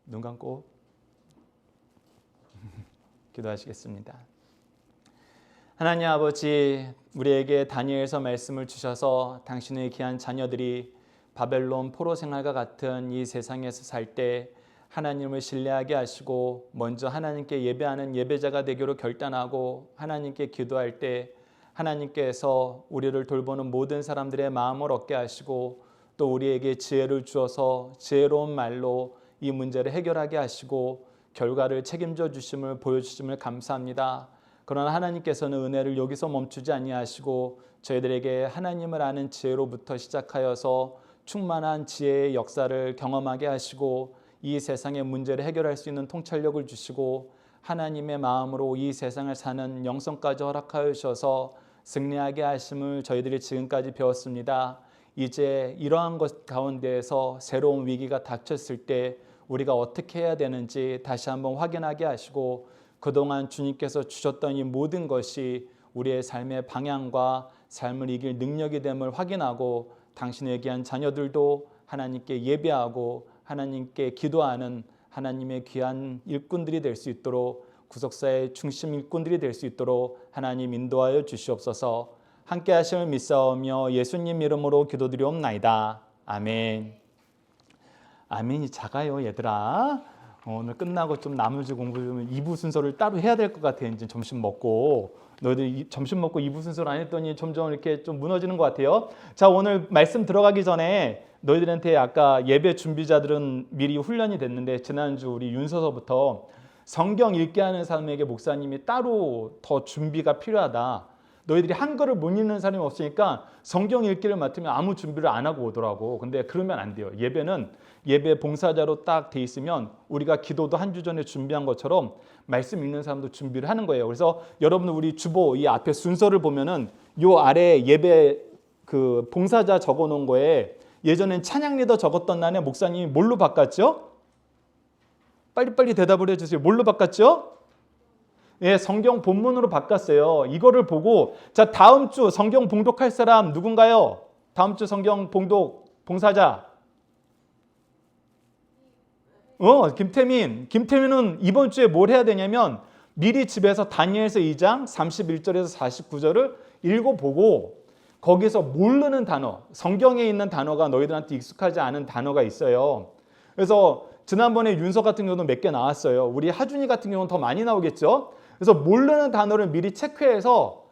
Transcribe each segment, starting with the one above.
눈 감고 기도하시겠습니다. 하나님 아버지, 우리에게 다니엘서 말씀을 주셔서 당신의 귀한 자녀들이 바벨론 포로 생활과 같은 이 세상에서 살 때 하나님을 신뢰하게 하시고 먼저 하나님께 예배하는 예배자가 되기로 결단하고 하나님께 기도할 때 하나님께서 우리를 돌보는 모든 사람들의 마음을 얻게 하시고 또 우리에게 지혜를 주어서 지혜로운 말로 이 문제를 해결하게 하시고 결과를 책임져 주심을 보여주심을 감사합니다. 그러나 하나님께서는 은혜를 여기서 멈추지 아니하시고 저희들에게 하나님을 아는 지혜로부터 시작하여서 충만한 지혜의 역사를 경험하게 하시고 이 세상의 문제를 해결할 수 있는 통찰력을 주시고 하나님의 마음으로 이 세상을 사는 영성까지 허락하여 주셔서 승리하게 하심을 저희들이 지금까지 배웠습니다. 이제 이러한 것 가운데에서 새로운 위기가 닥쳤을 때 우리가 어떻게 해야 되는지 다시 한번 확인하게 하시고 그동안 주님께서 주셨던 이 모든 것이 우리의 삶의 방향과 삶을 이길 능력이 됨을 확인하고 당신의 귀한 자녀들도 하나님께 예배하고 하나님께 기도하는 하나님의 귀한 일꾼들이 될 수 있도록 구속사의 중심 일꾼들이 될 수 있도록 하나님 인도하여 주시옵소서. 함께 하심을 믿사오며 예수님 이름으로 기도드리옵나이다. 아멘. 아멘이 작아요, 얘들아. 오늘 끝나고 좀 나머지 공부 좀 2부 순서를 따로 해야 될 것 같아. 이제 점심 먹고. 너희들 점심 먹고 2부 순서를 안 했더니 점점 이렇게 좀 무너지는 것 같아요. 자, 오늘 말씀 들어가기 전에 너희들한테 아까 예배 준비자들은 미리 훈련이 됐는데 지난주 우리 윤서서부터 성경 읽게 하는 사람에게 목사님이 따로 더 준비가 필요하다. 너희들이 한글을 못 읽는 사람이 없으니까 성경 읽기를 맡으면 아무 준비를 안 하고 오더라고. 근데 그러면 안 돼요. 예배는 예배 봉사자로 딱 돼 있으면 우리가 기도도 한 주 전에 준비한 것처럼 말씀 읽는 사람도 준비를 하는 거예요. 그래서 여러분 우리 주보 이 앞에 순서를 보면은 요 아래 예배 그 봉사자 적어 놓은 거에 예전엔 찬양 리더 적었던 날에 목사님이 뭘로 바꿨죠? 빨리빨리 대답을 해주세요. 뭘로 바꿨죠? 예, 성경 본문으로 바꿨어요. 이거를 보고 자, 다음 주 성경 봉독할 사람 누군가요? 다음 주 성경 봉독 봉사자. 김태민은 이번 주에 뭘 해야 되냐면 미리 집에서 다니엘서 2장 31절에서 49절을 읽어보고 거기서 모르는 단어, 성경에 있는 단어가 너희들한테 익숙하지 않은 단어가 있어요. 그래서 지난번에 윤서 같은 경우도 몇 개 나왔어요. 우리 하준이 같은 경우는 더 많이 나오겠죠. 그래서 모르는 단어를 미리 체크해서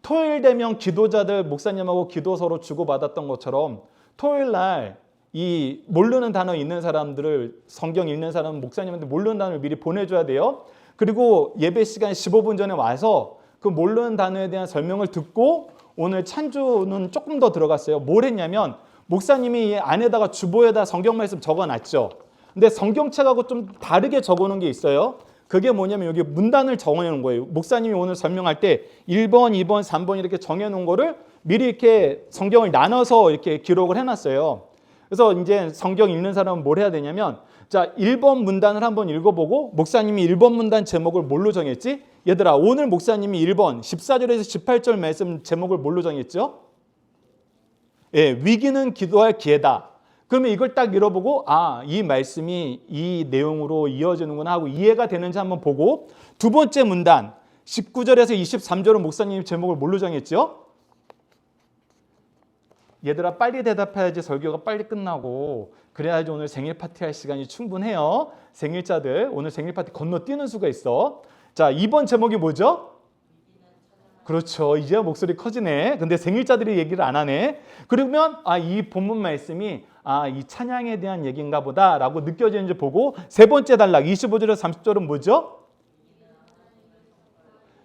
토요일 되면 기도자들 목사님하고 기도서로 주고받았던 것처럼 토요일 날 이 모르는 단어 있는 사람들을 성경 읽는 사람은 목사님한테 모르는 단어를 미리 보내줘야 돼요. 그리고 예배 시간 15분 전에 와서 그 모르는 단어에 대한 설명을 듣고 오늘 찬주는 조금 더 들어갔어요. 뭘 했냐면 목사님이 이 안에다가 주보에다 성경 말씀 적어놨죠. 근데 성경책하고 좀 다르게 적어놓은 게 있어요. 그게 뭐냐면 여기 문단을 정해놓은 거예요. 목사님이 오늘 설명할 때 1번, 2번, 3번 이렇게 정해놓은 거를 미리 이렇게 성경을 나눠서 이렇게 기록을 해놨어요. 그래서 이제 성경 읽는 사람은 뭘 해야 되냐면 자, 1번 문단을 한번 읽어보고 목사님이 1번 문단 제목을 뭘로 정했지? 얘들아, 오늘 목사님이 1번 14절에서 18절 말씀 제목을 뭘로 정했죠? 예, 위기는 기도할 기회다. 그러면 이걸 딱 읽어보고 이 말씀이 이 내용으로 이어지는구나 하고 이해가 되는지 한번 보고 두 번째 문단 19절에서 23절은 목사님 제목을 뭘로 정했죠? 얘들아, 빨리 대답해야지 설교가 빨리 끝나고 그래야지 오늘 생일 파티 할 시간이 충분해요. 생일자들 오늘 생일 파티 건너뛰는 수가 있어. 자, 2번 제목이 뭐죠? 그렇죠. 이제야 목소리 커지네. 근데 생일자들이 얘기를 안 하네. 그러면 이 본문 말씀이 이 찬양에 대한 얘기인가 보다 라고 느껴지는지 보고 세 번째 단락 25절에서 30절은 뭐죠?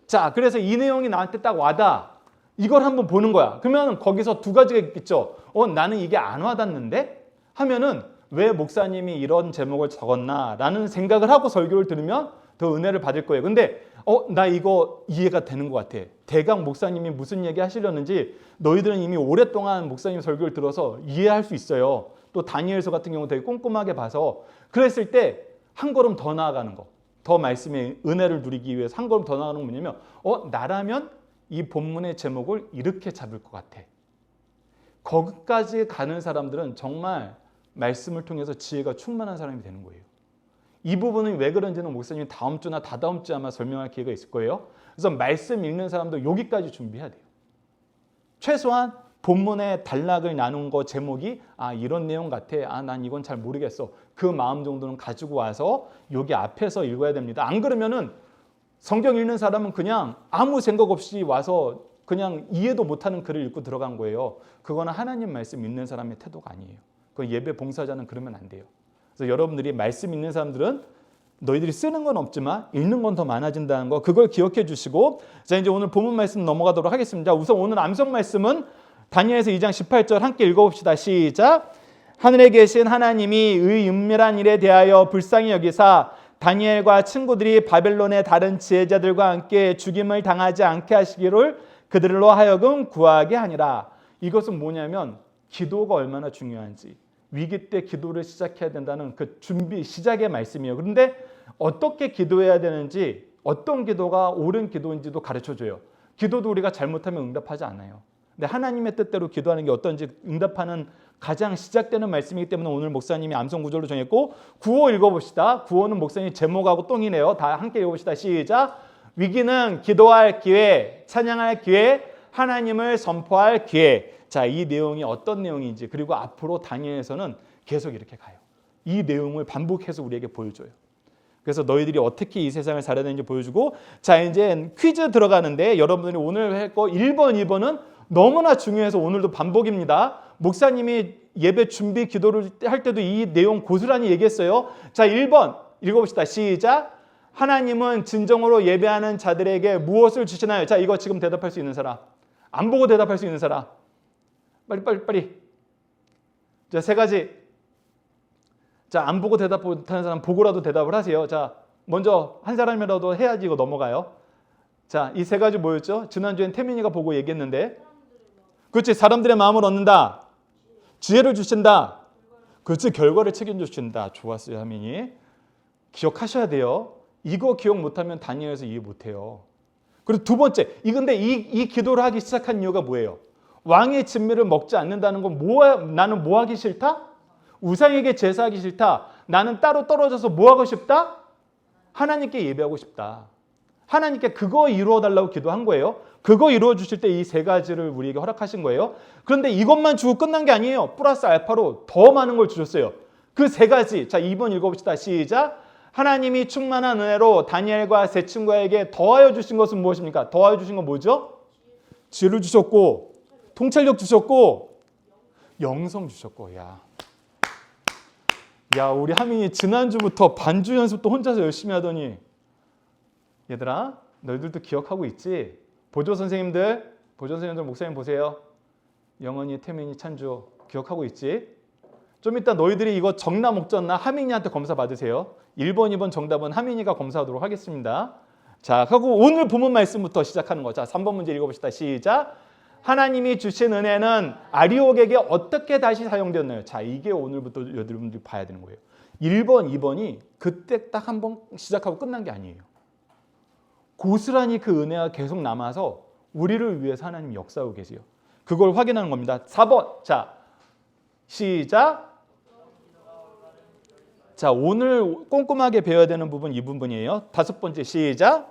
자, 그래서 이 내용이 나한테 딱 와닿아. 이걸 한번 보는 거야. 그러면 거기서 두 가지가 있겠죠. 나는 이게 안 와닿는데? 하면은 왜 목사님이 이런 제목을 적었나? 라는 생각을 하고 설교를 들으면 더 은혜를 받을 거예요. 근데 나 이거 이해가 되는 것 같아. 대강 목사님이 무슨 얘기 하시려는지 너희들은 이미 오랫동안 목사님 설교를 들어서 이해할 수 있어요. 또 다니엘서 같은 경우 되게 꼼꼼하게 봐서 그랬을 때 한 걸음 더 나아가는 거. 더 말씀의 은혜를 누리기 위해서 한 걸음 더 나아가는 건 뭐냐면 나라면 이 본문의 제목을 이렇게 잡을 것 같아. 거기까지 가는 사람들은 정말 말씀을 통해서 지혜가 충만한 사람이 되는 거예요. 이 부분은 왜 그런지는 목사님이 다음 주나 다다음 주에 아마 설명할 기회가 있을 거예요. 그래서 말씀 읽는 사람도 여기까지 준비해야 돼요. 최소한 본문의 단락을 나눈 거 제목이 이런 내용 같아. 난 이건 잘 모르겠어. 그 마음 정도는 가지고 와서 여기 앞에서 읽어야 됩니다. 안 그러면은 성경 읽는 사람은 그냥 아무 생각 없이 와서 그냥 이해도 못하는 글을 읽고 들어간 거예요. 그거는 하나님 말씀 읽는 사람의 태도가 아니에요. 그 예배 봉사자는 그러면 안 돼요. 그래서 여러분들이 말씀 읽는 사람들은 너희들이 쓰는 건 없지만 읽는 건 더 많아진다는 거, 그걸 기억해 주시고, 자 이제 오늘 본문 말씀 넘어가도록 하겠습니다. 우선 오늘 암송 말씀은 다니엘서 2장 18절 함께 읽어봅시다. 시작. 하늘에 계신 하나님이 의 은밀한 일에 대하여 불쌍히 여기사 다니엘과 친구들이 바벨론의 다른 지혜자들과 함께 죽임을 당하지 않게 하시기를 그들로 하여금 구하게 하니라. 이것은 뭐냐면 기도가 얼마나 중요한지, 위기 때 기도를 시작해야 된다는 그 준비 시작의 말씀이에요. 그런데 어떻게 기도해야 되는지, 어떤 기도가 옳은 기도인지도 가르쳐줘요. 기도도 우리가 잘못하면 응답하지 않아요. 근데 하나님의 뜻대로 기도하는 게 어떤지 응답하는 가장 시작되는 말씀이기 때문에 오늘 목사님이 암송 구절로 정했고, 구호 읽어봅시다. 구호는 목사님 제목하고 똥이네요. 다 함께 읽어봅시다. 시작. 위기는 기도할 기회, 찬양할 기회, 하나님을 선포할 기회. 자, 이 내용이 어떤 내용인지, 그리고 앞으로 다니엘에서는 계속 이렇게 가요. 이 내용을 반복해서 우리에게 보여줘요. 그래서 너희들이 어떻게 이 세상을 살아야 되는지 보여주고, 자 이제 퀴즈 들어가는데 여러분들이 오늘 할 거 1번, 2번은 너무나 중요해서 오늘도 반복입니다. 목사님이 예배 준비 기도를 할 때도 이 내용 고스란히 얘기했어요. 자 1번 읽어봅시다. 시작. 하나님은 진정으로 예배하는 자들에게 무엇을 주시나요? 자 이거 지금 대답할 수 있는 사람, 안 보고 대답할 수 있는 사람, 빨리. 자 세 가지. 자, 안 보고 대답 못하는 사람 보고라도 대답을 하세요. 자, 먼저 한 사람이라도 해야지 이거 넘어가요. 자, 이 세 가지 뭐였죠? 지난주엔 태민이가 보고 얘기했는데, 그렇지, 사람들의 마음을 얻는다, 지혜를 주신다, 그렇지, 결과를 책임져 주신다. 좋았어요, 하민이. 기억하셔야 돼요. 이거 기억 못하면 다니엘에서 이해 못해요. 그리고 두 번째, 근데 이 기도를 하기 시작한 이유가 뭐예요? 왕의 진미를 먹지 않는다는 건 나는 뭐 하기 싫다? 우상에게 제사하기 싫다. 나는 따로 떨어져서 뭐 하고 싶다? 하나님께 예배하고 싶다. 하나님께 그거 이루어 달라고 기도한 거예요. 그거 이루어 주실 때 이 세 가지를 우리에게 허락하신 거예요. 그런데 이것만 주고 끝난 게 아니에요. 플러스 알파로 더 많은 걸 주셨어요. 그 세 가지. 자, 2번 읽어봅시다. 시작. 하나님이 충만한 은혜로 다니엘과 세 친구에게 더하여 주신 것은 무엇입니까? 더하여 주신 건 뭐죠? 지혜를 주셨고, 통찰력 주셨고, 영성 주셨고. 야, 우리 하민이 지난주부터 반주 연습도 혼자서 열심히 하더니, 얘들아, 너희들도 기억하고 있지? 보조 선생님들 목사님 보세요. 영원히, 태민이, 찬주 기억하고 있지? 좀 이따 너희들이 이거 적나 목적나 하민이한테 검사 받으세요. 1번, 2번 정답은 하민이가 검사하도록 하겠습니다. 자, 하고 오늘 본문 말씀부터 시작하는 거. 자, 3번 문제 읽어봅시다. 시작. 하나님이 주신 은혜는 아리옥에게 어떻게 다시 사용되었나요? 자, 이게 오늘부터 여러분들이 봐야 되는 거예요. 1번, 2번이 그때 딱 한 번 시작하고 끝난 게 아니에요. 고스란히 그 은혜가 계속 남아서 우리를 위해서 하나님이 역사하고 계세요. 그걸 확인하는 겁니다. 4번. 자, 시작. 자, 오늘 꼼꼼하게 배워야 되는 부분 이 부분이에요. 5번째 시작.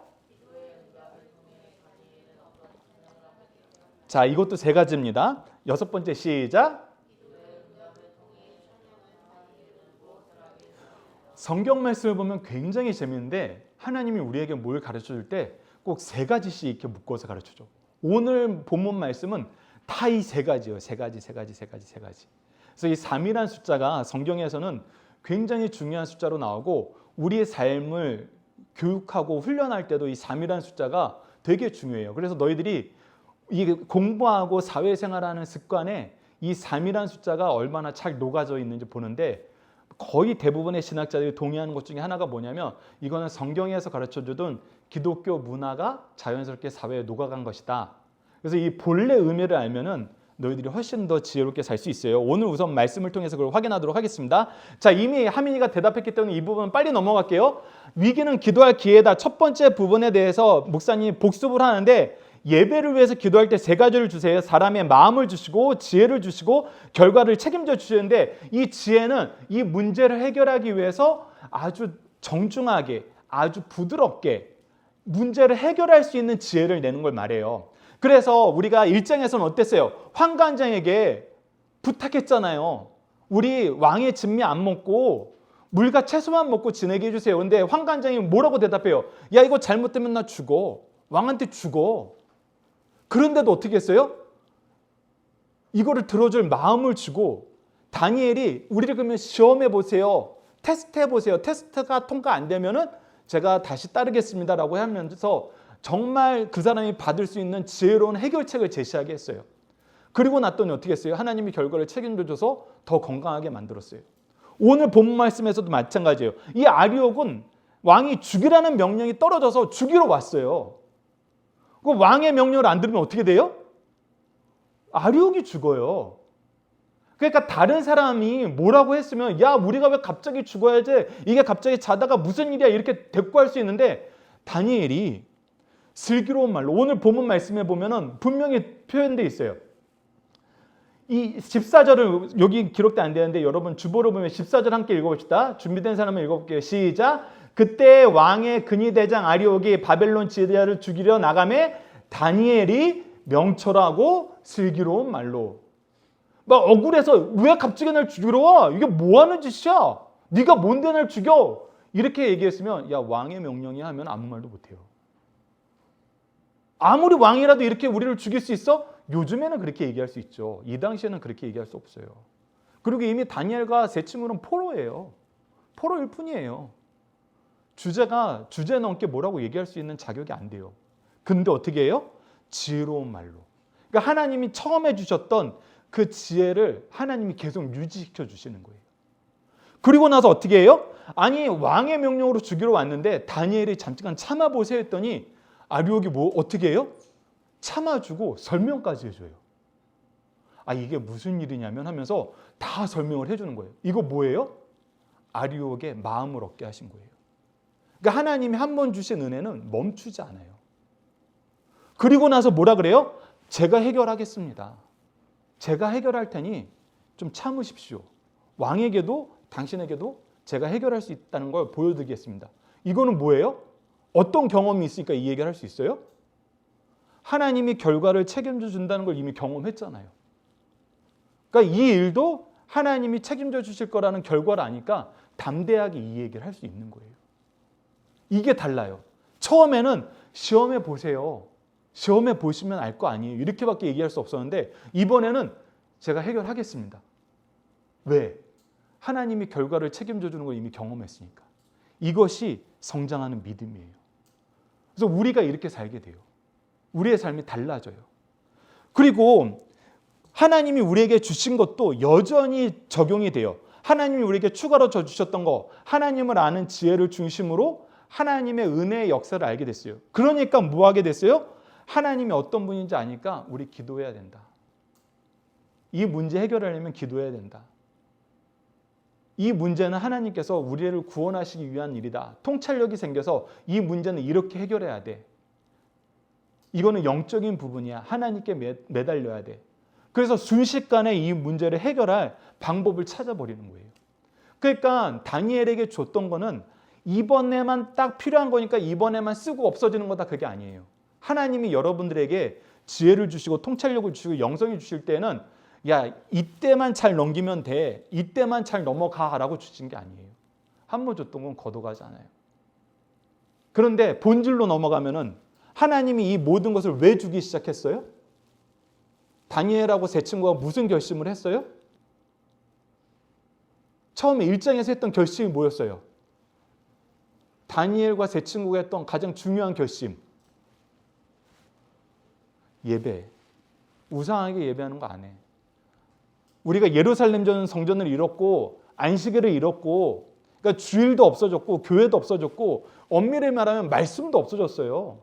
자, 이것도 세 가지입니다. 6번째 시작. 성경 말씀을 보면 굉장히 재미있는데 하나님이 우리에게 뭘 가르쳐줄 때 꼭 세 가지씩 이렇게 묶어서 가르쳐줘. 오늘 본문 말씀은 다 이 세 가지예요. 세 가지. 그래서 이 3이라는 숫자가 성경에서는 굉장히 중요한 숫자로 나오고 우리의 삶을 교육하고 훈련할 때도 이 3이라는 숫자가 되게 중요해요. 그래서 너희들이 이 공부하고 사회생활하는 습관에 이 3이라는 숫자가 얼마나 잘 녹아져 있는지 보는데 거의 대부분의 신학자들이 동의하는 것 중에 하나가 뭐냐면 이거는 성경에서 가르쳐주던 기독교 문화가 자연스럽게 사회에 녹아간 것이다. 그래서 이 본래 의미를 알면은 너희들이 훨씬 더 지혜롭게 살 수 있어요. 오늘 우선 말씀을 통해서 그걸 확인하도록 하겠습니다. 자, 이미 하민이가 대답했기 때문에 이 부분은 빨리 넘어갈게요. 위기는 기도할 기회다. 첫 번째 부분에 대해서 목사님이 복습을 하는데 예배를 위해서 기도할 때 세 가지를 주세요. 사람의 마음을 주시고 지혜를 주시고 결과를 책임져 주시는데 이 지혜는 이 문제를 해결하기 위해서 아주 정중하게 아주 부드럽게 문제를 해결할 수 있는 지혜를 내는 걸 말해요. 그래서 우리가 1장에서는 어땠어요? 환관장에게 부탁했잖아요. 우리 왕의 진미 안 먹고 물과 채소만 먹고 지내게 해주세요. 근데 환관장이 뭐라고 대답해요? 야, 이거 잘못되면 나 죽어. 왕한테 죽어. 그런데도 어떻게 했어요? 이거를 들어줄 마음을 주고 다니엘이 우리를 그러면 시험해 보세요. 테스트해 보세요. 테스트가 통과 안 되면은 제가 다시 따르겠습니다라고 하면서 정말 그 사람이 받을 수 있는 지혜로운 해결책을 제시하게 했어요. 그리고 났더니 어떻게 했어요? 하나님이 결과를 책임져 줘서 더 건강하게 만들었어요. 오늘 본문 말씀에서도 마찬가지예요. 이 아리옥은 왕이 죽이라는 명령이 떨어져서 죽이러 왔어요. 그 왕의 명령을 안 들으면 어떻게 돼요? 아리옥이 죽어요. 그러니까 다른 사람이 뭐라고 했으면 야, 우리가 왜 갑자기 죽어야지? 이게 갑자기 자다가 무슨 일이야? 이렇게 대꾸할 수 있는데 다니엘이 슬기로운 말로 오늘 본문 말씀에 보면은 분명히 표현되어 있어요. 이 14절을 여기 기록돼 안 되는데 여러분 주보를 보면 14절 함께 읽어봅시다. 준비된 사람은 읽어볼게요. 시작. 그때 왕의 근위대장 아리옥이 바벨론 지도자를 죽이려 나가매 다니엘이 명철하고 슬기로운 말로 막 억울해서 왜 갑자기 날 죽이러 와? 이게 뭐 하는 짓이야? 네가 뭔데 날 죽여? 이렇게 얘기했으면 야, 왕의 명령이 하면 아무 말도 못해요. 아무리 왕이라도 이렇게 우리를 죽일 수 있어? 요즘에는 그렇게 얘기할 수 있죠. 이 당시에는 그렇게 얘기할 수 없어요. 그리고 이미 다니엘과 세 친구는 포로예요. 포로일 뿐이에요. 주제 넘게 뭐라고 얘기할 수 있는 자격이 안 돼요. 근데 어떻게 해요? 지혜로운 말로. 그러니까 하나님이 처음에 주셨던 그 지혜를 하나님이 계속 유지시켜 주시는 거예요. 그리고 나서 어떻게 해요? 아니, 왕의 명령으로 죽이러 왔는데 다니엘이 잠깐 참아보세요 했더니 아리옥이 어떻게 해요? 참아주고 설명까지 해줘요. 아, 이게 무슨 일이냐면 하면서 다 설명을 해주는 거예요. 이거 뭐예요? 아리옥의 마음을 얻게 하신 거예요. 그러니까 하나님이 한 번 주신 은혜는 멈추지 않아요. 그리고 나서 뭐라 그래요? 제가 해결하겠습니다. 제가 해결할 테니 좀 참으십시오. 왕에게도 당신에게도 제가 해결할 수 있다는 걸 보여드리겠습니다. 이거는 뭐예요? 어떤 경험이 있으니까 이 얘기를 할 수 있어요? 하나님이 결과를 책임져 준다는 걸 이미 경험했잖아요. 그러니까 이 일도 하나님이 책임져 주실 거라는 결과를 아니까 담대하게 이 얘기를 할 수 있는 거예요. 이게 달라요. 처음에는 시험해 보세요. 시험해 보시면 알 거 아니에요. 이렇게밖에 얘기할 수 없었는데 이번에는 제가 해결하겠습니다. 왜? 하나님이 결과를 책임져 주는 걸 이미 경험했으니까. 이것이 성장하는 믿음이에요. 그래서 우리가 이렇게 살게 돼요. 우리의 삶이 달라져요. 그리고 하나님이 우리에게 주신 것도 여전히 적용이 돼요. 하나님이 우리에게 추가로 주셨던 거, 하나님을 아는 지혜를 중심으로 하나님의 은혜의 역사를 알게 됐어요. 그러니까 뭐 하게 됐어요? 하나님이 어떤 분인지 아니까 우리 기도해야 된다. 이 문제 해결하려면 기도해야 된다. 이 문제는 하나님께서 우리를 구원하시기 위한 일이다. 통찰력이 생겨서 이 문제는 이렇게 해결해야 돼. 이거는 영적인 부분이야. 하나님께 매달려야 돼. 그래서 순식간에 이 문제를 해결할 방법을 찾아버리는 거예요. 그러니까 다니엘에게 줬던 거는 이번에만 딱 필요한 거니까 이번에만 쓰고 없어지는 거다, 그게 아니에요. 하나님이 여러분들에게 지혜를 주시고 통찰력을 주시고 영성을 주실 때는 야, 이때만 잘 넘기면 돼. 이때만 잘 넘어가라고 주신 게 아니에요. 한 번 줬던 건 걷어가지 않아요. 그런데 본질로 넘어가면은 하나님이 이 모든 것을 왜 주기 시작했어요? 다니엘하고 세 친구가 무슨 결심을 했어요? 처음에 1장에서 했던 결심이 뭐였어요? 다니엘과 세 친구가 했던 가장 중요한 결심. 예배. 우상하게 예배하는 거 안 해. 우리가 예루살렘 전 성전을 잃었고 안식일을 잃었고 그러니까 주일도 없어졌고 교회도 없어졌고 엄밀히 말하면 말씀도 없어졌어요.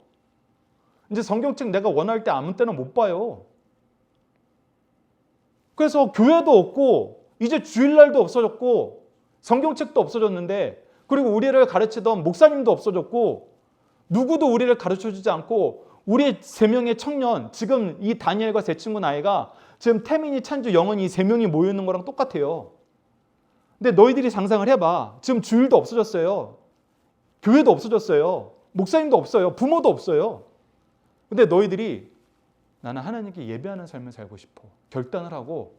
이제 성경책 내가 원할 때 아무 때나 못 봐요. 그래서 교회도 없고 이제 주일날도 없어졌고 성경책도 없어졌는데 그리고 우리를 가르치던 목사님도 없어졌고 누구도 우리를 가르쳐주지 않고 우리 세 명의 청년, 지금 이 다니엘과 세 친구 나이가 지금 태민이, 찬주, 영원이 이 세 명이 모여있는 거랑 똑같아요. 근데 너희들이 상상을 해봐. 지금 주일도 없어졌어요. 교회도 없어졌어요. 목사님도 없어요. 부모도 없어요. 근데 너희들이 나는 하나님께 예배하는 삶을 살고 싶어. 결단을 하고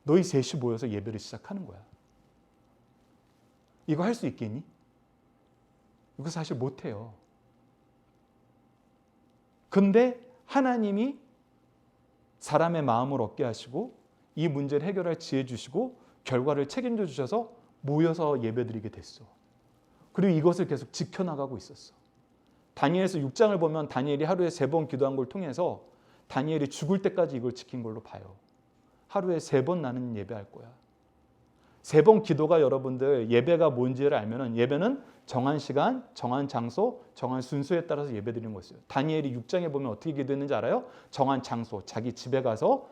너희 셋이 모여서 예배를 시작하는 거야. 이거 할 수 있겠니? 이거 사실 못해요. 근데 하나님이 사람의 마음을 얻게 하시고 이 문제를 해결할 지혜 주시고 결과를 책임져 주셔서 모여서 예배드리게 됐어. 그리고 이것을 계속 지켜나가고 있었어. 다니엘서 6장을 보면 다니엘이 하루에 3번 기도한 걸 통해서 다니엘이 죽을 때까지 이걸 지킨 걸로 봐요. 하루에 3번 나는 예배할 거야. 3번 기도가 여러분들 예배가 뭔지를 알면은 예배는 정한 시간, 정한 장소, 정한 순서에 따라서 예배드리는 거였어요. 다니엘이 6장에 보면 어떻게 기도했는지 알아요? 정한 장소, 자기 집에 가서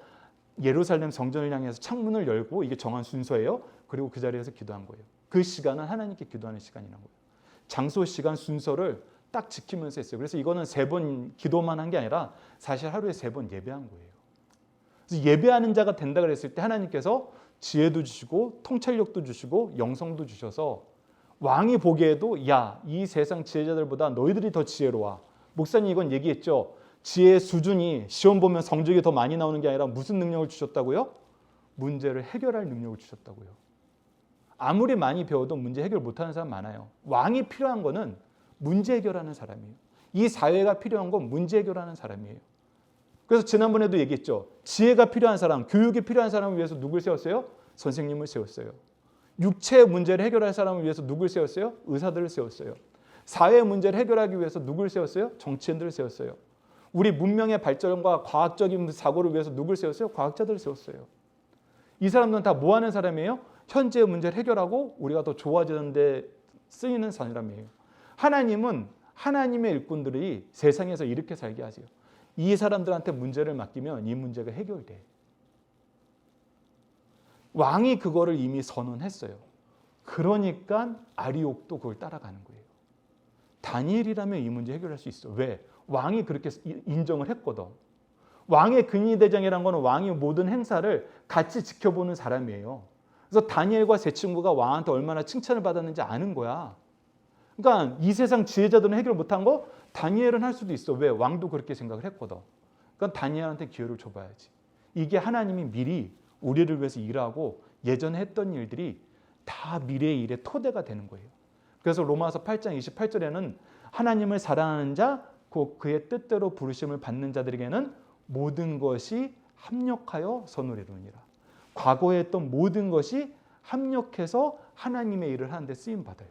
예루살렘 성전을 향해서 창문을 열고 이게 정한 순서예요. 그리고 그 자리에서 기도한 거예요. 그 시간은 하나님께 기도하는 시간이라는 거예요. 장소, 시간, 순서를 딱 지키면서 했어요. 그래서 이거는 3번 기도만 한 게 아니라 사실 하루에 3번 예배한 거예요. 그래서 예배하는 자가 된다 그랬을 때 하나님께서 지혜도 주시고 통찰력도 주시고 영성도 주셔서 왕이 보기에도 야, 이 세상 지혜자들보다 너희들이 더 지혜로워. 목사님 이건 얘기했죠. 지혜의 수준이 시험 보면 성적이 더 많이 나오는 게 아니라 무슨 능력을 주셨다고요? 문제를 해결할 능력을 주셨다고요. 아무리 많이 배워도 문제 해결 못하는 사람 많아요. 왕이 필요한 거는 문제 해결하는 사람이에요. 이 사회가 필요한 건 문제 해결하는 사람이에요. 그래서 지난번에도 얘기했죠. 지혜가 필요한 사람, 교육이 필요한 사람을 위해서 누굴 세웠어요? 선생님을 세웠어요. 육체의 문제를 해결할 사람을 위해서 누굴 세웠어요? 의사들을 세웠어요. 사회의 문제를 해결하기 위해서 누굴 세웠어요? 정치인들을 세웠어요. 우리 문명의 발전과 과학적인 사고를 위해서 누굴 세웠어요? 과학자들을 세웠어요. 이 사람들은 다 뭐 하는 사람이에요? 현재의 문제를 해결하고 우리가 더 좋아지는 데 쓰이는 사람이에요. 하나님은 하나님의 일꾼들이 세상에서 이렇게 살게 하세요. 이 사람들한테 문제를 맡기면 이 문제가 해결돼. 왕이 그거를 이미 선언했어요. 그러니까 아리옥도 그걸 따라가는 거예요. 다니엘이라면 이 문제 해결할 수 있어. 왜? 왕이 그렇게 인정을 했거든. 왕의 근위대장이라는 거는 왕이 모든 행사를 같이 지켜보는 사람이에요. 그래서 다니엘과 세 친구가 왕한테 얼마나 칭찬을 받았는지 아는 거야. 그러니까 이 세상 지혜자들은 해결 못한 거 다니엘은 할 수도 있어. 왜? 왕도 그렇게 생각을 했거든. 그러니까 다니엘한테 기회를 줘봐야지. 이게 하나님이 미리 우리를 위해서 일하고 예전에 했던 일들이 다 미래의 일의 토대가 되는 거예요. 그래서 로마서 8장 28절에는 하나님을 사랑하는 자, 그의 뜻대로 부르심을 받는 자들에게는 모든 것이 합력하여 선을 이루느니라. 과거에 했던 모든 것이 합력해서 하나님의 일을 하는 데 쓰임 받아요.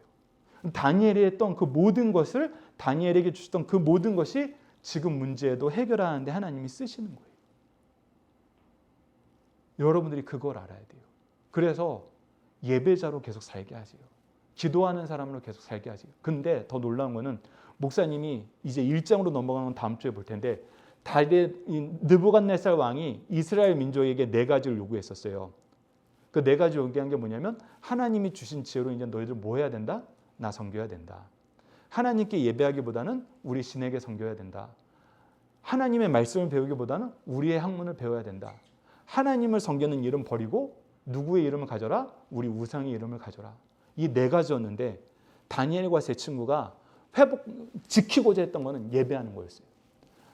다니엘이 했던 그 모든 것을 다니엘에게 주셨던 그 모든 것이 지금 문제도 해결하는 데 하나님이 쓰시는 거예요. 여러분들이 그걸 알아야 돼요. 그래서 예배자로 계속 살게 하세요. 기도하는 사람으로 계속 살게 하세요. 근데 더 놀라운 거는 목사님이 이제 1장으로 넘어가는 건 다음 주에 볼 텐데 느부갓네살 왕이 이스라엘 민족에게 4가지를 요구했었어요. 그 4가지 요구한 게 뭐냐면 하나님이 주신 지혜로 이제 너희들 뭐 해야 된다? 나 섬겨야 된다. 하나님께 예배하기보다는 우리 신에게 섬겨야 된다. 하나님의 말씀을 배우기보다는 우리의 학문을 배워야 된다. 하나님을 섬기는 이름 버리고 누구의 이름을 가져라? 우리 우상의 이름을 가져라. 이 4가지였는데 다니엘과 세 친구가 지키고자 했던 것은 예배하는 거였어요.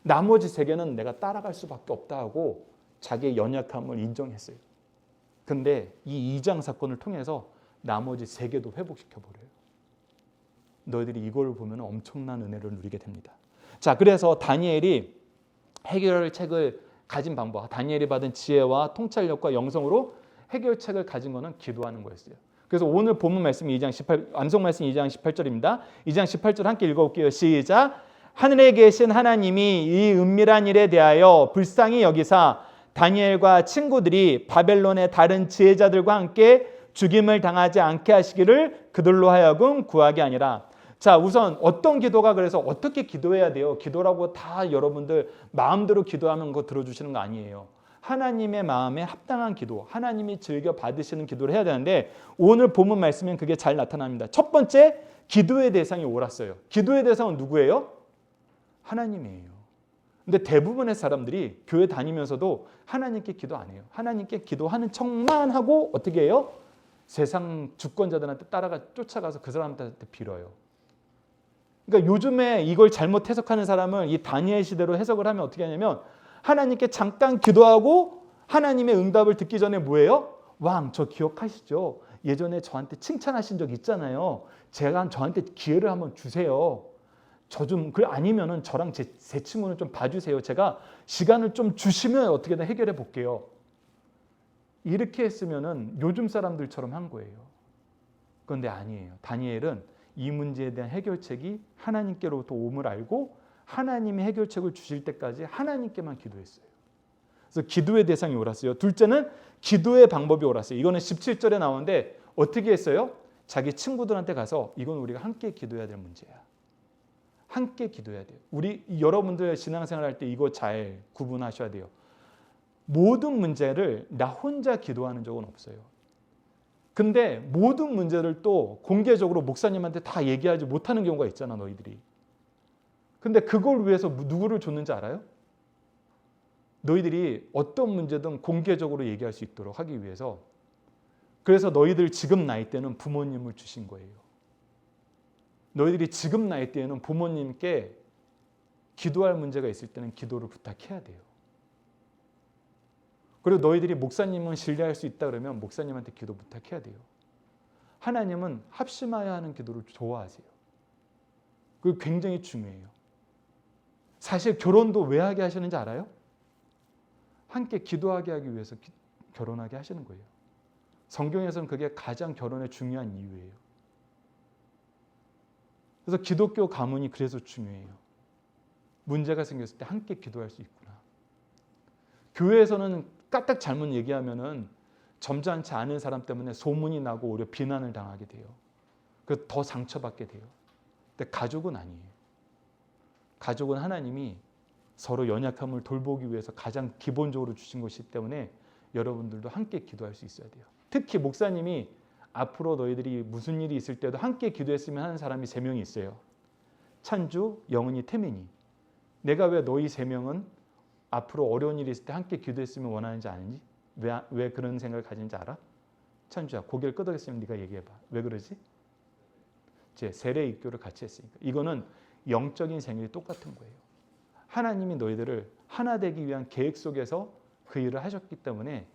나머지 3개는 내가 따라갈 수밖에 없다 하고 자기의 연약함을 인정했어요. 근데 이 2장 사건을 통해서 나머지 3개도 회복시켜버려요. 너희들이 이걸 보면 엄청난 은혜를 누리게 됩니다. 자, 그래서 다니엘이 해결책을 가진 방법, 다니엘이 받은 지혜와 통찰력과 영성으로 해결책을 가진 것은 기도하는 거였어요. 그래서 오늘 본문 말씀 2장 18, 암송 말씀 2장 18절입니다. 2장 18절 함께 읽어볼게요. 시작. 하늘에 계신 하나님이 이 은밀한 일에 대하여 불쌍히 여기사 다니엘과 친구들이 바벨론의 다른 지혜자들과 함께 죽임을 당하지 않게 하시기를 그들로 하여금 구하게 아니라. 자, 우선 어떤 기도가 그래서 어떻게 기도해야 돼요? 기도라고 다 여러분들 마음대로 기도하면 그거 들어주시는 거 아니에요. 하나님의 마음에 합당한 기도, 하나님이 즐겨 받으시는 기도를 해야 되는데 오늘 본문 말씀엔 그게 잘 나타납니다. 첫 번째, 기도의 대상이 옳았어요. 기도의 대상은 누구예요? 하나님이에요. 근데 대부분의 사람들이 교회 다니면서도 하나님께 기도 안 해요. 하나님께 기도하는 척만 하고 어떻게 해요? 세상 주권자들한테 쫓아가서 그 사람들한테 빌어요. 그러니까 요즘에 이걸 잘못 해석하는 사람은 이 다니엘 시대로 해석을 하면 어떻게 하냐면 하나님께 잠깐 기도하고 하나님의 응답을 듣기 전에 뭐예요? 왕, 저 기억하시죠? 예전에 저한테 칭찬하신 적 있잖아요. 제가 저한테 기회를 한번 주세요. 저 좀 아니면은 저랑 제 친구는 좀 봐주세요. 제가 시간을 좀 주시면 어떻게든 해결해 볼게요. 이렇게 했으면은 요즘 사람들처럼 한 거예요. 그런데 아니에요. 다니엘은 이 문제에 대한 해결책이 하나님께로부터 옴을 알고 하나님이 해결책을 주실 때까지 하나님께만 기도했어요. 그래서 기도의 대상이 옳았어요. 둘째는 기도의 방법이 옳았어요. 이거는 17절에 나오는데 어떻게 했어요? 자기 친구들한테 가서 이건 우리가 함께 기도해야 될 문제야. 함께 기도해야 돼요. 우리 여러분들 신앙생활 할 때 이거 잘 구분하셔야 돼요. 모든 문제를 나 혼자 기도하는 적은 없어요. 근데 모든 문제를 또 공개적으로 목사님한테 다 얘기하지 못하는 경우가 있잖아, 너희들이. 근데 그걸 위해서 누구를 줬는지 알아요? 너희들이 어떤 문제든 공개적으로 얘기할 수 있도록 하기 위해서. 그래서 너희들 지금 나이 때는 부모님을 주신 거예요. 너희들이 지금 나이 때에는 부모님께 기도할 문제가 있을 때는 기도를 부탁해야 돼요. 그리고 너희들이 목사님은 신뢰할 수 있다 그러면 목사님한테 기도 부탁해야 돼요. 하나님은 합심하여 하는 기도를 좋아하세요. 그게 굉장히 중요해요. 사실 결혼도 왜 하게 하시는지 알아요? 함께 기도하게 하기 위해서 결혼하게 하시는 거예요. 성경에서는 그게 가장 결혼의 중요한 이유예요. 그래서 기독교 가문이 그래서 중요해요. 문제가 생겼을 때 함께 기도할 수 있구나. 교회에서는 까딱 잘못 얘기하면은 점잖지 않은 사람 때문에 소문이 나고 오히려 비난을 당하게 돼요. 그래서 더 상처받게 돼요. 근데 가족은 아니에요. 가족은 하나님이 서로 연약함을 돌보기 위해서 가장 기본적으로 주신 것이기 때문에 여러분들도 함께 기도할 수 있어야 돼요. 특히 목사님이 앞으로 너희들이 무슨 일이 있을 때도 함께 기도했으면 하는 사람이 3명이 있어요. 찬주, 영은이, 태민이. 내가 왜 너희 3명은 앞으로 어려운 일이 있을 때 함께 기도했으면 원하는지 아는지? 왜 그런 생각을 가지는지 알아? 찬주야, 고개를 끄덕였으면 네가 얘기해봐. 왜 그러지? 이제 세례 입교를 같이 했으니까. 이거는 영적인 생일이 똑같은 거예요. 하나님이 너희들을 하나 되기 위한 계획 속에서 그 일을 하셨기 때문에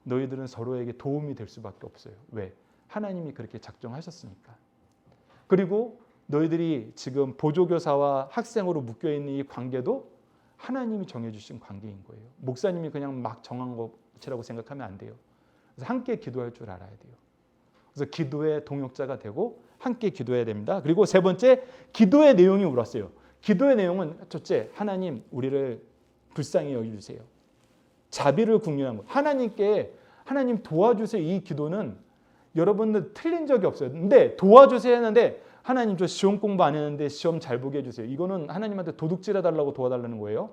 너희들은 서로에게 도움이 될 수밖에 없어요. 왜? 하나님이 그렇게 작정하셨으니까. 그리고 너희들이 지금 보조교사와 학생으로 묶여있는 이 관계도 하나님이 정해주신 관계인 거예요. 목사님이 그냥 막 정한 것이라고 생각하면 안 돼요. 그래서 함께 기도할 줄 알아야 돼요. 그래서 기도의 동역자가 되고 함께 기도해야 됩니다. 그리고 세 번째, 기도의 내용이 옳았어요. 기도의 내용은 첫째, 하나님 우리를 불쌍히 여겨주세요. 자비를 궁유한 것. 하나님 도와주세요. 이 기도는 여러분들 틀린 적이 없어요. 근데 도와주세요 했는데 하나님 저 시험 공부 안 했는데 시험 잘 보게 해주세요. 이거는 하나님한테 도둑질 해달라고 도와달라는 거예요.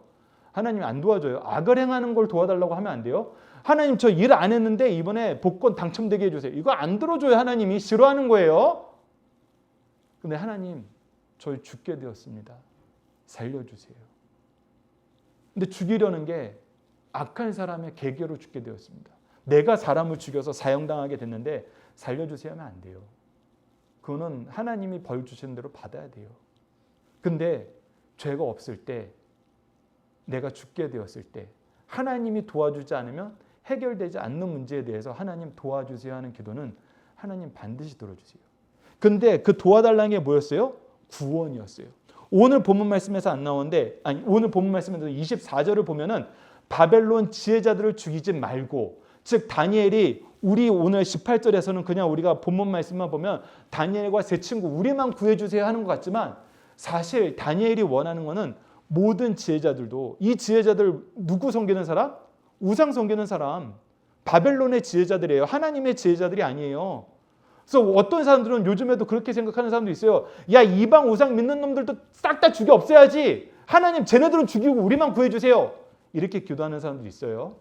하나님이 안 도와줘요. 악을 행하는 걸 도와달라고 하면 안 돼요. 하나님 저 일 안 했는데 이번에 복권 당첨되게 해주세요. 이거 안 들어줘요. 하나님이 싫어하는 거예요. 근데 하나님 저희 죽게 되었습니다. 살려주세요. 근데 죽이려는 게 악한 사람의 계계로 죽게 되었습니다. 내가 사람을 죽여서 사형당하게 됐는데 살려주세요 하면 안 돼요. 그거는 하나님이 벌 주신 대로 받아야 돼요. 근데 죄가 없을 때, 내가 죽게 되었을 때 하나님이 도와주지 않으면 해결되지 않는 문제에 대해서 하나님 도와주세요 하는 기도는 하나님 반드시 들어주세요. 근데 그 도와달라는 게 뭐였어요? 구원이었어요. 오늘 본문 말씀에서 안 나오는데, 오늘 본문 말씀에서 24절을 보면은 바벨론 지혜자들을 죽이지 말고, 즉 다니엘이 우리 오늘 18절에서는 그냥 우리가 본문 말씀만 보면 다니엘과 세 친구 우리만 구해주세요 하는 것 같지만 사실 다니엘이 원하는 것은 모든 지혜자들도, 이 지혜자들 누구 섬기는 사람? 우상 섬기는 사람. 바벨론의 지혜자들이에요. 하나님의 지혜자들이 아니에요. 그래서 어떤 사람들은 요즘에도 그렇게 생각하는 사람도 있어요. 야, 이방 우상 믿는 놈들도 싹 다 죽여 없애야지. 하나님 쟤네들은 죽이고 우리만 구해주세요. 이렇게 기도하는 사람도 있어요.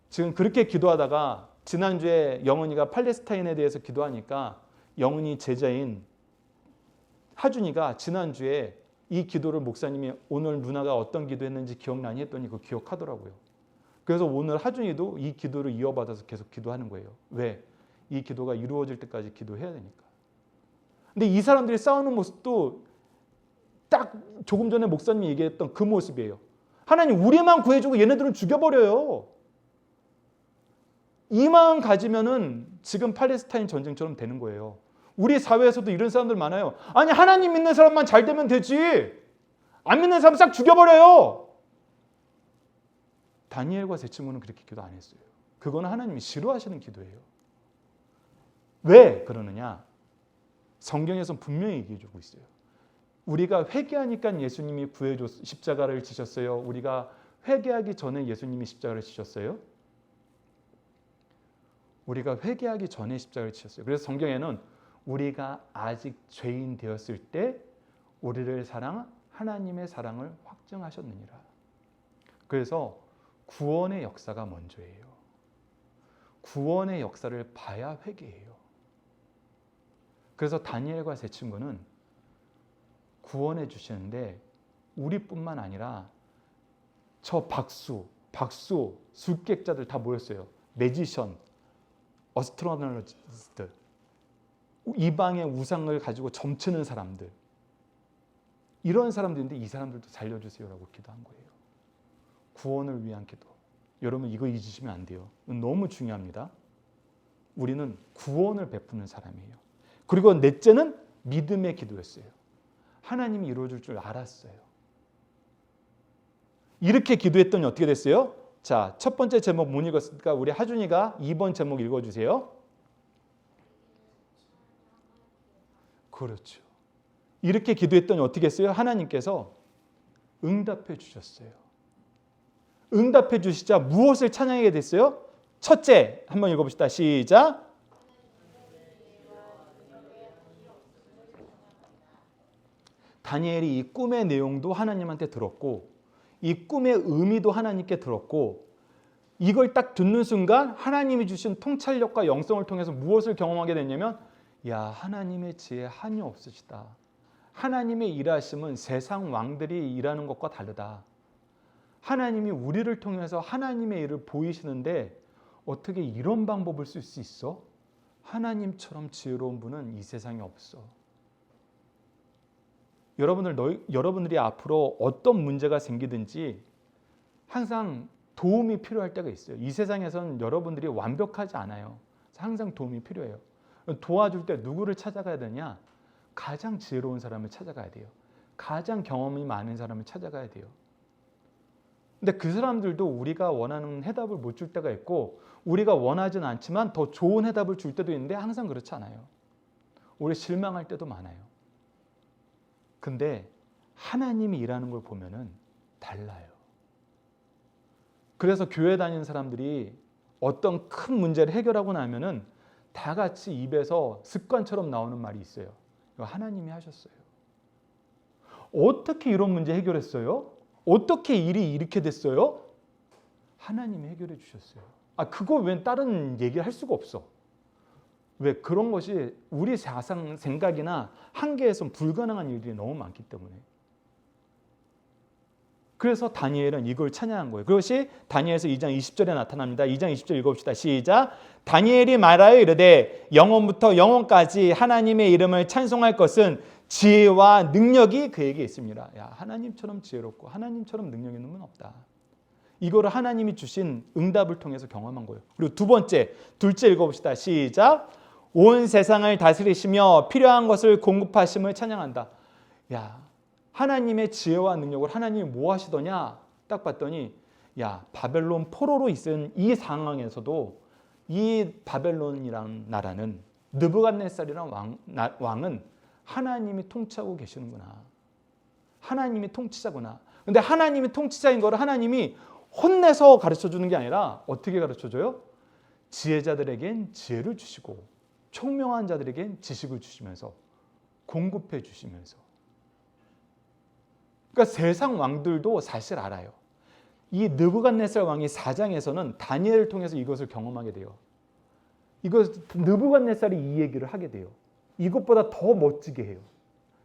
지금 그렇게 기도하다가 지난주에 영은이가 팔레스타인에 대해서 기도하니까 영은이 제자인 하준이가 지난주에 이 기도를 목사님이 오늘 누나가 어떤 기도했는지 기억나니 했더니 그거 기억하더라고요. 그래서 오늘 하준이도 이 기도를 이어받아서 계속 기도하는 거예요. 왜? 이 기도가 이루어질 때까지 기도해야 되니까. 근데 이 사람들이 싸우는 모습도 딱 조금 전에 목사님이 얘기했던 그 모습이에요. 하나님 우리만 구해주고 얘네들은 죽여버려요. 이 마음 가지면은 지금 팔레스타인 전쟁처럼 되는 거예요. 우리 사회에서도 이런 사람들 많아요. 아니 하나님 믿는 사람만 잘 되면 되지. 안 믿는 사람 싹 죽여버려요. 다니엘과 세 친구는 그렇게 기도 안 했어요. 그거는 하나님이 싫어하시는 기도예요. 왜 그러느냐? 성경에서 분명히 얘기해주고 있어요. 우리가 회개하니까 예수님이 십자가를 지셨어요. 우리가 회개하기 전에 예수님이 십자가를 지셨어요. 우리가 회개하기 전에 십자가를 지셨어요. 그래서 성경에는 우리가 아직 죄인 되었을 때 우리를 하나님의 사랑을 확증하셨느니라. 그래서 구원의 역사가 먼저예요. 구원의 역사를 봐야 회개해요. 그래서 다니엘과 세 친구는 구원해 주시는데 우리뿐만 아니라 저 박수, 술객자들 다 모였어요. 매지션, 어스트로너리스트, 이방의 우상을 가지고 점치는 사람들, 이런 사람들인데 이 사람들도 살려주세요라고 기도한 거예요. 구원을 위한 기도. 여러분 이거 잊으시면 안 돼요. 너무 중요합니다. 우리는 구원을 베푸는 사람이에요. 그리고 넷째는 믿음의 기도였어요. 하나님이 이루어줄 줄 알았어요. 이렇게 기도했더니 어떻게 됐어요? 자, 첫 번째 제목 못 읽었으니까 우리 하준이가 2번 제목 읽어주세요. 그렇죠. 이렇게 기도했더니 어떻게 했어요? 하나님께서 응답해 주셨어요. 응답해 주시자 무엇을 찬양하게 됐어요? 첫째, 한번 읽어봅시다. 시작. 다니엘이 이 꿈의 내용도 하나님한테 들었고 이 꿈의 의미도 하나님께 들었고 이걸 딱 듣는 순간 하나님이 주신 통찰력과 영성을 통해서 무엇을 경험하게 됐냐면 야, 하나님의 지혜 한이 없으시다. 하나님의 일하심은 세상 왕들이 일하는 것과 다르다. 하나님이 우리를 통해서 하나님의 일을 보이시는데 어떻게 이런 방법을 쓸 수 있어? 하나님처럼 지혜로운 분은 이 세상에 없어. 여러분들이 앞으로 어떤 문제가 생기든지 항상 도움이 필요할 때가 있어요. 이 세상에서는 여러분들이 완벽하지 않아요. 항상 도움이 필요해요. 도와줄 때 누구를 찾아가야 되냐? 가장 지혜로운 사람을 찾아가야 돼요. 가장 경험이 많은 사람을 찾아가야 돼요. 근데 그 사람들도 우리가 원하는 해답을 못 줄 때가 있고 우리가 원하진 않지만 더 좋은 해답을 줄 때도 있는데 항상 그렇지 않아요. 우리 실망할 때도 많아요. 근데 하나님이 일하는 걸 보면은 달라요. 그래서 교회 다니는 사람들이 어떤 큰 문제를 해결하고 나면은 다 같이 입에서 습관처럼 나오는 말이 있어요. 이거 하나님이 하셨어요. 어떻게 이런 문제 해결했어요? 어떻게 일이 이렇게 됐어요? 하나님이 해결해 주셨어요. 그거 왜 다른 얘기를 할 수가 없어. 왜? 그런 것이 우리 생각이나 한계에선 불가능한 일들이 너무 많기 때문에. 그래서 다니엘은 이걸 찬양한 거예요. 그것이 다니엘서 2장 20절에 나타납니다. 2장 20절 읽어봅시다. 시작. 다니엘이 말하여 이르되 영원부터 영원까지 하나님의 이름을 찬송할 것은 지혜와 능력이 그에게 있습니다. 야, 하나님처럼 지혜롭고 하나님처럼 능력 있는 분 없다. 이거를 하나님이 주신 응답을 통해서 경험한 거예요. 그리고 둘째 읽어봅시다. 시작. 온 세상을 다스리시며 필요한 것을 공급하심을 찬양한다. 야, 하나님의 지혜와 능력을 하나님이 뭐 하시더냐? 딱 봤더니 야, 바벨론 포로로 있은 이 상황에서도 이 바벨론이라는 나라는 느부갓네살이라는 왕은 하나님이 통치하고 계시는구나. 하나님이 통치자구나. 근데 하나님이 통치자인 거를 하나님이 혼내서 가르쳐주는 게 아니라 어떻게 가르쳐줘요? 지혜자들에겐 지혜를 주시고 총명한 자들에겐 지식을 주시면서 공급해 주시면서. 그러니까 세상 왕들도 사실 알아요. 이 느부갓네살 왕이 4장에서는 다니엘을 통해서 이것을 경험하게 돼요. 느부갓네살이 이 얘기를 하게 돼요. 이것보다 더 멋지게 해요.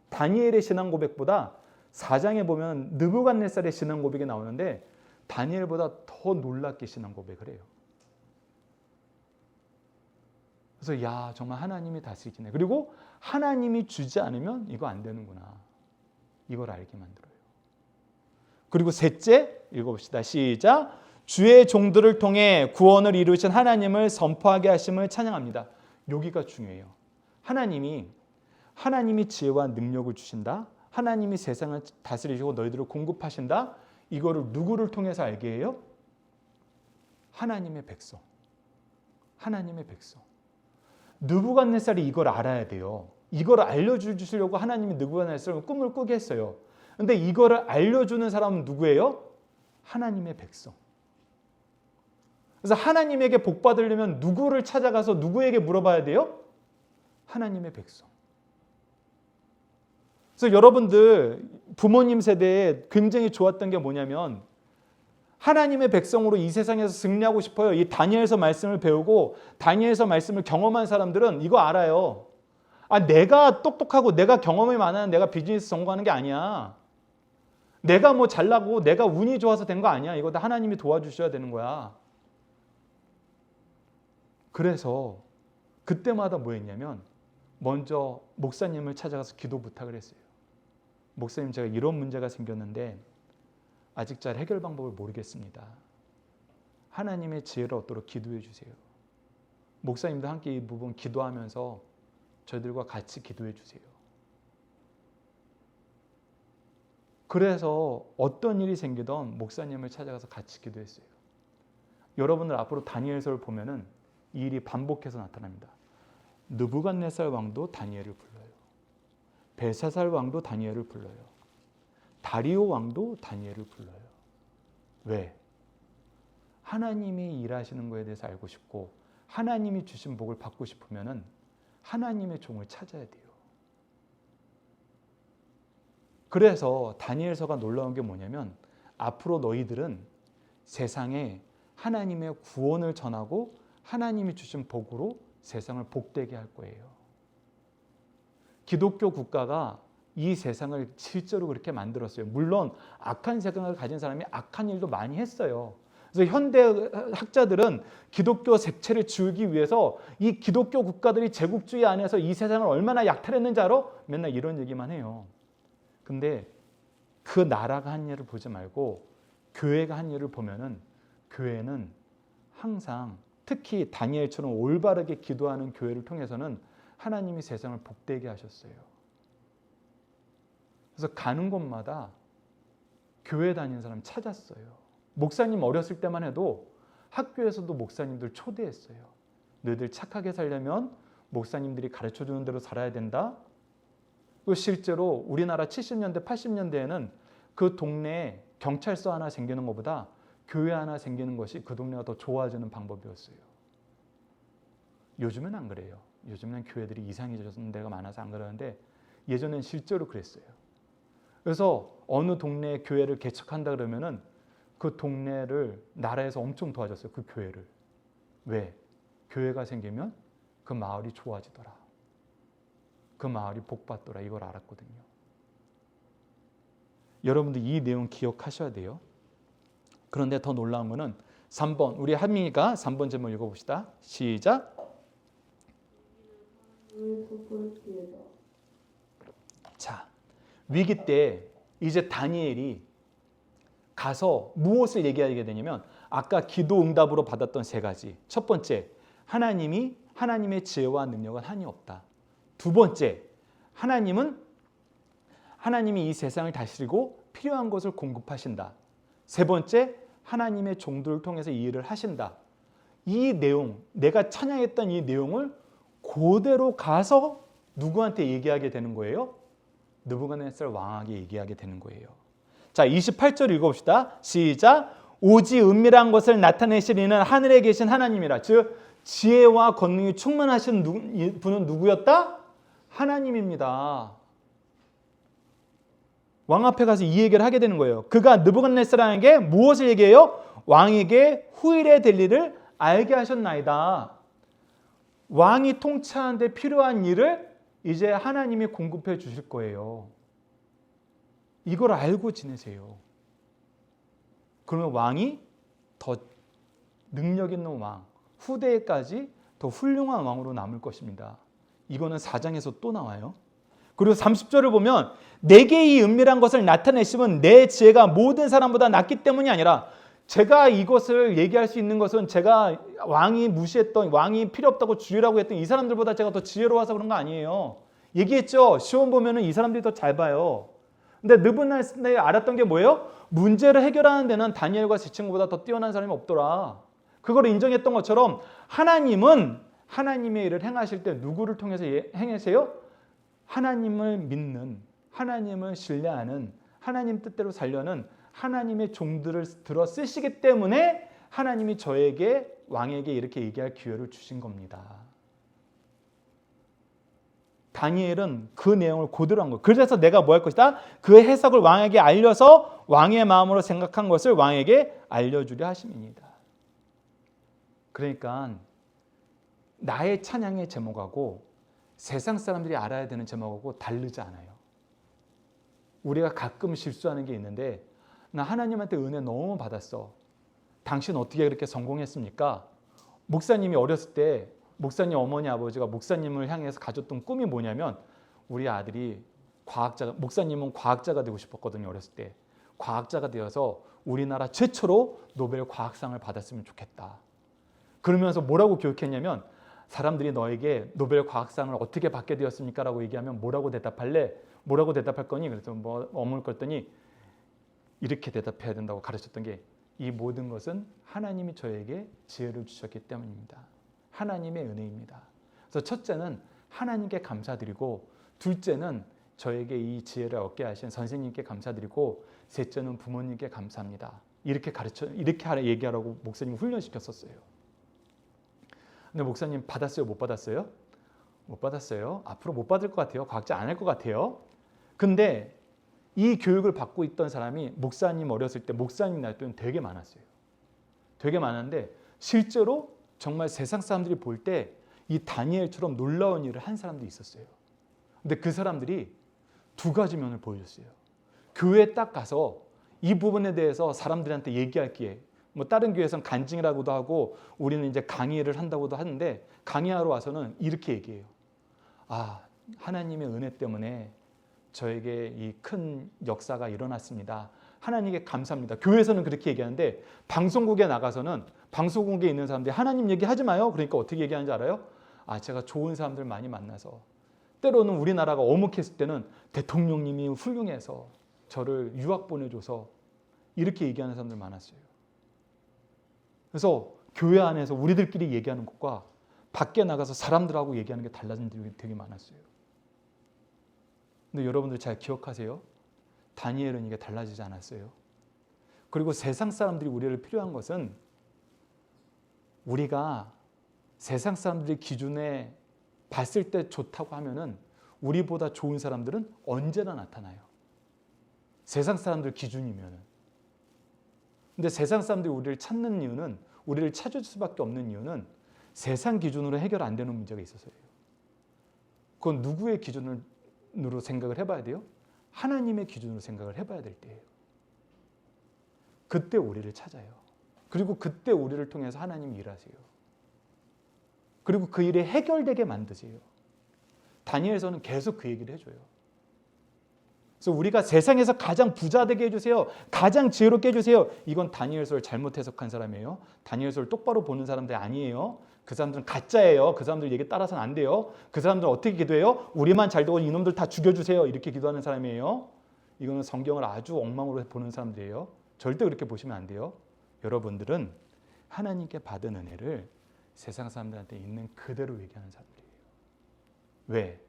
다니엘의 신앙 고백보다 4장에 보면 느부갓네살의 신앙 고백이 나오는데 다니엘보다 더 놀랍게 신앙 고백을 해요. 그래서 야, 정말 하나님이 다스리시네. 그리고 하나님이 주지 않으면 이거 안 되는구나. 이걸 알게 만들어요. 그리고 셋째, 읽어봅시다. 시작. 주의 종들을 통해 구원을 이루신 하나님을 선포하게 하심을 찬양합니다. 여기가 중요해요. 하나님이 지혜와 능력을 주신다. 하나님이 세상을 다스리시고 너희들을 공급하신다. 이거를 누구를 통해서 알게 해요? 하나님의 백성. 하나님의 백성. 느부갓네살이 이걸 알아야 돼요. 이걸 알려주시려고 하나님이 느부갓네살을 꿈을 꾸게 했어요. 근데 이거를 알려주는 사람은 누구예요? 하나님의 백성. 그래서 하나님에게 복 받으려면 누구를 찾아가서 누구에게 물어봐야 돼요? 하나님의 백성. 그래서 여러분들 부모님 세대에 굉장히 좋았던 게 뭐냐면 하나님의 백성으로 이 세상에서 승리하고 싶어요. 이 다니엘서 말씀을 배우고 다니엘서 말씀을 경험한 사람들은 이거 알아요. 내가 똑똑하고 내가 경험이 많아야 내가 비즈니스 성공하는 게 아니야. 내가 뭐 잘나고 내가 운이 좋아서 된 거 아니야. 이거 다 하나님이 도와주셔야 되는 거야. 그래서 그때마다 뭐 했냐면 먼저 목사님을 찾아가서 기도 부탁을 했어요. 목사님, 제가 이런 문제가 생겼는데 아직 잘 해결 방법을 모르겠습니다. 하나님의 지혜를 얻도록 기도해 주세요. 목사님도 함께 이 부분 기도하면서 저희들과 같이 기도해 주세요. 그래서 어떤 일이 생기던 목사님을 찾아가서 같이 기도했어요. 여러분들 앞으로 다니엘서를 보면은 이 일이 반복해서 나타납니다. 느부갓네살 왕도 다니엘을 불러요. 벨사살 왕도 다니엘을 불러요. 다리오 왕도 다니엘을 불러요. 왜? 하나님이 일하시는 것에 대해서 알고 싶고 하나님이 주신 복을 받고 싶으면은 하나님의 종을 찾아야 돼요. 그래서 다니엘서가 놀라운 게 뭐냐면 앞으로 너희들은 세상에 하나님의 구원을 전하고 하나님이 주신 복으로 세상을 복되게 할 거예요. 기독교 국가가 이 세상을 실제로 그렇게 만들었어요. 물론 악한 생각을 가진 사람이 악한 일도 많이 했어요. 그래서 현대 학자들은 기독교 색채를 지우기 위해서 이 기독교 국가들이 제국주의 안에서 이 세상을 얼마나 약탈했는지 알아? 맨날 이런 얘기만 해요. 근데 그 나라가 한 일을 보지 말고 교회가 한 일을 보면은 교회는 항상 특히 다니엘처럼 올바르게 기도하는 교회를 통해서는 하나님이 세상을 복되게 하셨어요. 그래서 가는 곳마다 교회 다니는 사람 찾았어요. 목사님 어렸을 때만 해도 학교에서도 목사님들 초대했어요. 너희들 착하게 살려면 목사님들이 가르쳐주는 대로 살아야 된다. 또 실제로 우리나라 70년대, 80년대에는 그 동네에 경찰서 하나 생기는 것보다 교회 하나 생기는 것이 그 동네가 더 좋아지는 방법이었어요. 요즘은 안 그래요. 요즘은 교회들이 이상해져서 데가 많아서 안 그러는데 예전엔 실제로 그랬어요. 그래서 어느 동네에 교회를 개척한다 그러면은 그 동네를 나라에서 엄청 도와줬어요. 그 교회를. 왜? 교회가 생기면 그 마을이 좋아지더라. 그 마을이 복받더라. 이걸 알았거든요. 여러분들 이 내용 기억하셔야 돼요. 그런데 더 놀라운 거는 3번. 우리 한민이가 3번 제목 읽어봅시다. 시작. 자, 위기 때 이제 다니엘이 가서 무엇을 얘기하게 되냐면 아까 기도 응답으로 받았던 세 가지. 첫 번째, 하나님의 지혜와 능력은 한이 없다. 두 번째, 하나님이 이 세상을 다스리고 필요한 것을 공급하신다. 세 번째, 하나님의 종들을 통해서 이 일을 하신다. 이 내용, 내가 찬양했던 이 내용을 그대로 가서 누구한테 얘기하게 되는 거예요? 느부갓네살 왕에게 얘기하게 되는 거예요. 자, 28절 읽어봅시다. 시작. 오직 은밀한 것을 나타내시리는 하늘에 계신 하나님이라. 즉 지혜와 권능이 충만하신 분은 누구였다? 하나님입니다. 왕 앞에 가서 이 얘기를 하게 되는 거예요. 그가 느부갓네살에게 무엇을 얘기해요? 왕에게 후일에 될 일을 알게 하셨나이다. 왕이 통치하는 데 필요한 일을 이제 하나님이 공급해 주실 거예요. 이걸 알고 지내세요. 그러면 왕이 더 능력 있는 왕, 후대까지 더 훌륭한 왕으로 남을 것입니다. 이거는 4장에서 또 나와요. 그리고 30절을 보면 내게 이 은밀한 것을 나타내심은 내 지혜가 모든 사람보다 낫기 때문이 아니라 제가 이것을 얘기할 수 있는 것은 제가 왕이 무시했던 왕이 필요 없다고 주의라고 했던 이 사람들보다 제가 더 지혜로워서 그런 거 아니에요. 얘기했죠. 시험 보면은 이 사람들이 더 잘 봐요. 근데 느부갓네살이 알았던 게 뭐예요? 문제를 해결하는 데는 다니엘과 제 친구보다 더 뛰어난 사람이 없더라. 그걸 인정했던 것처럼 하나님은 하나님의 일을 행하실 때 누구를 통해서 행하세요? 하나님을 믿는, 하나님을 신뢰하는, 하나님 뜻대로 살려는 하나님의 종들을 들어 쓰시기 때문에 하나님이 저에게 왕에게 이렇게 얘기할 기회를 주신 겁니다. 다니엘은 그 내용을 그대로 한 거예요. 그래서 내가 뭐 할 것이다? 그 해석을 왕에게 알려서 왕의 마음으로 생각한 것을 왕에게 알려주려 하심입니다. 그러니까 나의 찬양의 제목하고 세상 사람들이 알아야 되는 제목하고 다르지 않아요. 우리가 가끔 실수하는 게 있는데 나 하나님한테 은혜 너무 받았어. 당신 어떻게 그렇게 성공했습니까? 목사님이 어렸을 때 목사님 어머니 아버지가 목사님을 향해서 가졌던 꿈이 뭐냐면 우리 아들이 과학자가, 목사님은 과학자가 되고 싶었거든요. 어렸을 때 과학자가 되어서 우리나라 최초로 노벨 과학상을 받았으면 좋겠다. 그러면서 뭐라고 교육했냐면 사람들이 너에게 노벨 과학상을 어떻게 받게 되었습니까? 라고 얘기하면 뭐라고 대답할래? 뭐라고 대답할 거니? 그래서 뭐 어머니 껐더니 이렇게 대답해야 된다고 가르쳤던 게 이 모든 것은 하나님이 저에게 지혜를 주셨기 때문입니다. 하나님의 은혜입니다. 그래서 첫째는 하나님께 감사드리고 둘째는 저에게 이 지혜를 얻게 하신 선생님께 감사드리고 셋째는 부모님께 감사합니다. 이렇게 얘기하라고 목사님 훈련시켰었어요. 근데 목사님 받았어요? 못 받았어요? 못 받았어요. 앞으로 못 받을 것 같아요. 과학자 안 할 것 같아요. 근데 이 교육을 받고 있던 사람이 목사님 어렸을 때 목사님 날 때는 되게 많았어요. 되게 많았는데 실제로 정말 세상 사람들이 볼 때 이 다니엘처럼 놀라운 일을 한 사람도 있었어요. 근데 그 사람들이 두 가지 면을 보여줬어요. 교회에 딱 가서 이 부분에 대해서 사람들한테 얘기할 기회, 뭐 다른 교회에서는 간증이라고도 하고 우리는 이제 강의를 한다고도 하는데 강의하러 와서는 이렇게 얘기해요. 아, 하나님의 은혜 때문에 저에게 이 큰 역사가 일어났습니다. 하나님께 감사합니다. 교회에서는 그렇게 얘기하는데 방송국에 나가서는 방송국에 있는 사람들이 하나님 얘기하지 마요. 그러니까 어떻게 얘기하는지 알아요? 아, 제가 좋은 사람들 많이 만나서 때로는 우리나라가 어묵했을 때는 대통령님이 훌륭해서 저를 유학 보내줘서 이렇게 얘기하는 사람들 많았어요. 그래서 교회 안에서 우리들끼리 얘기하는 것과 밖에 나가서 사람들하고 얘기하는 게 달라진 일이 되게 많았어요. 근데 여러분들 잘 기억하세요? 다니엘은 이게 달라지지 않았어요. 그리고 세상 사람들이 우리를 필요한 것은 우리가 세상 사람들의 기준에 봤을 때 좋다고 하면은 우리보다 좋은 사람들은 언제나 나타나요. 세상 사람들 기준이면은. 근데 세상 사람들이 우리를 찾는 이유는, 우리를 찾을 수밖에 없는 이유는 세상 기준으로 해결 안 되는 문제가 있어서예요. 그건 누구의 기준으로 생각을 해봐야 돼요? 하나님의 기준으로 생각을 해봐야 될 때예요. 그때 우리를 찾아요. 그리고 그때 우리를 통해서 하나님이 일하세요. 그리고 그 일이 해결되게 만드세요. 다니엘서는 계속 그 얘기를 해줘요. 그래서 우리가 세상에서 가장 부자 되게 해주세요. 가장 지혜롭게 해주세요. 이건 다니엘서를 잘못 해석한 사람이에요. 다니엘서를 똑바로 보는 사람들이 아니에요. 그 사람들은 가짜예요. 그 사람들 얘기 따라서는 안 돼요. 그 사람들은 어떻게 기도해요? 우리만 잘 되고 이놈들 다 죽여주세요. 이렇게 기도하는 사람이에요. 이거는 성경을 아주 엉망으로 보는 사람들이에요. 절대 그렇게 보시면 안 돼요. 여러분들은 하나님께 받은 은혜를 세상 사람들한테 있는 그대로 얘기하는 사람들이에요. 왜?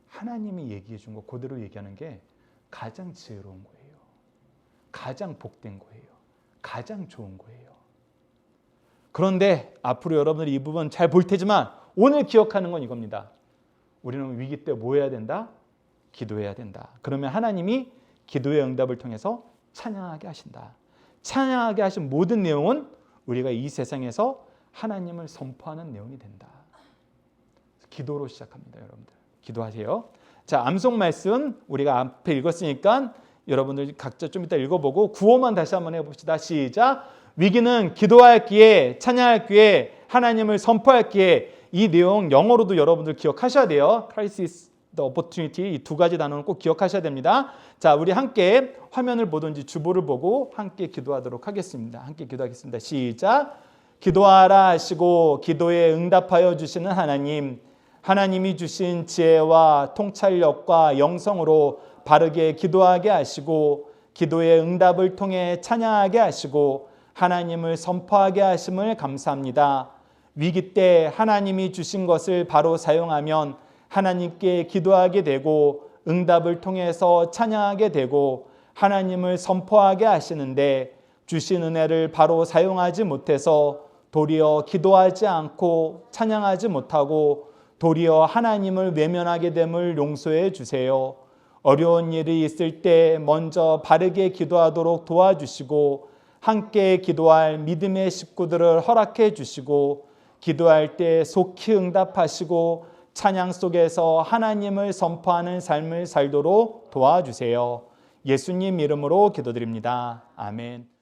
하나님이 얘기해 준 거 그대로 얘기하는 게 가장 지혜로운 거예요. 가장 복된 거예요. 가장 좋은 거예요. 그런데 앞으로 여러분들이 이 부분 잘 볼 테지만 오늘 기억하는 건 이겁니다. 우리는 위기 때 뭐 해야 된다? 기도해야 된다. 그러면 하나님이 기도의 응답을 통해서 찬양하게 하신다. 찬양하게 하신 모든 내용은 우리가 이 세상에서 하나님을 선포하는 내용이 된다. 기도로 시작합니다. 여러분들 기도하세요. 자, 암송 말씀 우리가 앞에 읽었으니까 여러분들 각자 좀 이따 읽어보고 구호만 다시 한번 해봅시다. 시작. 위기는 기도할 기회, 찬양할 기회, 하나님을 선포할 기회. 이 내용 영어로도 여러분들 기억하셔야 돼요. Crisis the opportunity, 이 두 가지 단어는 꼭 기억하셔야 됩니다. 자, 우리 함께 화면을 보든지 주보를 보고 함께 기도하도록 하겠습니다. 함께 기도하겠습니다. 시작. 기도하라 하시고 기도에 응답하여 주시는 하나님, 하나님이 주신 지혜와 통찰력과 영성으로 바르게 기도하게 하시고 기도의 응답을 통해 찬양하게 하시고 하나님을 선포하게 하심을 감사합니다. 위기 때 하나님이 주신 것을 바로 사용하면 하나님께 기도하게 되고 응답을 통해서 찬양하게 되고 하나님을 선포하게 하시는데 주신 은혜를 바로 사용하지 못해서 도리어 기도하지 않고 찬양하지 못하고 도리어 하나님을 외면하게 됨을 용서해 주세요. 어려운 일이 있을 때 먼저 바르게 기도하도록 도와주시고 함께 기도할 믿음의 식구들을 허락해 주시고 기도할 때 속히 응답하시고 찬양 속에서 하나님을 선포하는 삶을 살도록 도와주세요. 예수님 이름으로 기도드립니다. 아멘.